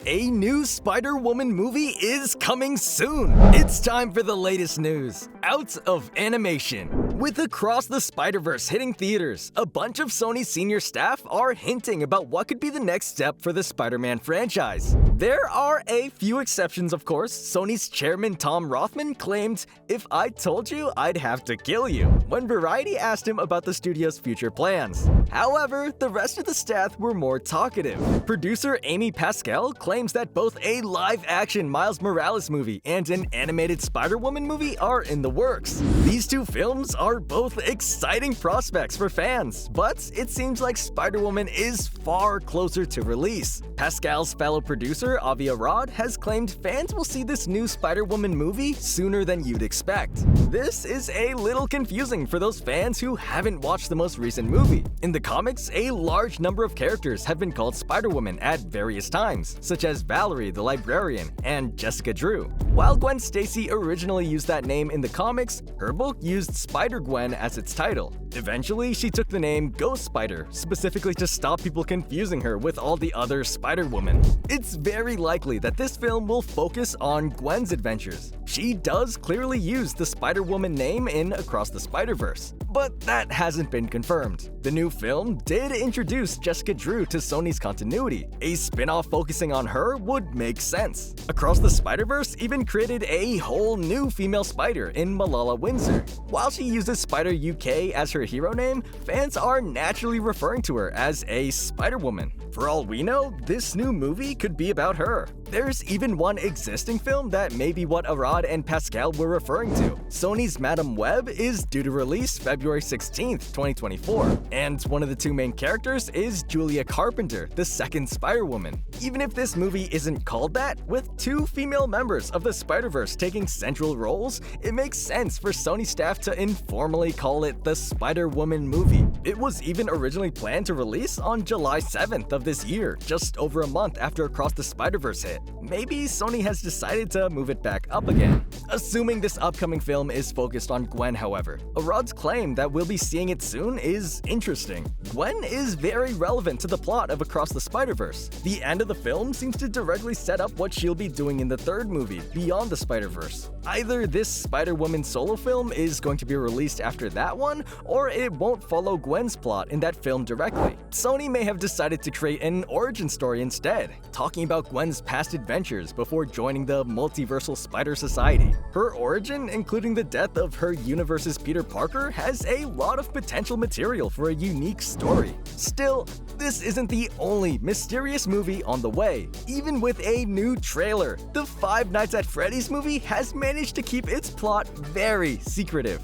A new Spider-Woman movie is coming soon! It's time for the latest news, out of animation. With Across the Spider-Verse hitting theaters, a bunch of Sony's senior staff are hinting about what could be the next step for the Spider-Man franchise. There are a few exceptions, of course. Sony's chairman Tom Rothman claimed, "If I told you, I'd have to kill you," when Variety asked him about the studio's future plans. However, the rest of the staff were more talkative. Producer Amy PASCAL claims that both a live-action Miles Morales movie and an animated Spider-Woman movie are in the works. These two films are both exciting prospects for fans, but it seems like Spider-Woman is far closer to release. PASCAL's fellow producer, Avi Arad, has claimed fans will see this new Spider-Woman movie sooner than you'd expect. This is a little confusing for those fans who haven't watched the most recent movie. In the comics, a large number of characters have been called Spider-Woman at various times, such as Valerie the Librarian and Jessica Drew. While Gwen Stacy originally used that name in the comics, her book used Spider-Gwen as its title. Eventually, she took the name Ghost Spider, specifically to stop people confusing her with all the other Spider-Woman. It's very likely that this film will focus on Gwen's adventures. She does clearly use the Spider-Woman name in Across the Spider-Verse, but that hasn't been confirmed. The new film did introduce Jessica Drew to Sony's continuity. A spin-off focusing on her would make sense. Across the Spider-Verse even created a whole new female spider in Malala Windsor. While she uses Spider UK as her hero name, fans are naturally referring to her as a Spider-Woman. For all we know, this new movie could be about her. There's even one existing film that may be what Arad and PASCAL were referring to. Sony's Madam Web is due to release February 16th, 2024, and one of the two main characters is Julia Carpenter, the second Spider-Woman. Even if this movie isn't called that, with two female members of the Spider-Verse taking central roles, it makes sense for Sony staff to informally call it the Spider-Woman movie. It was even originally planned to release on July 7th of this year, just over a month after Across the Spider-Verse hit. Maybe Sony has decided to move it back up again. Assuming this upcoming film is focused on Gwen, however, Arad's claim that we'll be seeing it soon is interesting. Gwen is very relevant to the plot of Across the Spider-Verse. The end of the film seems to directly set up what she'll be doing in the third movie, Beyond the Spider-Verse. Either this Spider-Woman solo film is going to be released after that one, or it won't follow Gwen's plot in that film directly. Sony may have decided to create an origin story instead, talking about Gwen's past adventures before joining the multiversal Spider Society. Her origin, including the death of her universe's Peter Parker, has a lot of potential material for a unique story. Still, this isn't the only mysterious movie on the way. Even with a new trailer, the Five Nights at Freddy's movie has managed to keep its plot very secretive.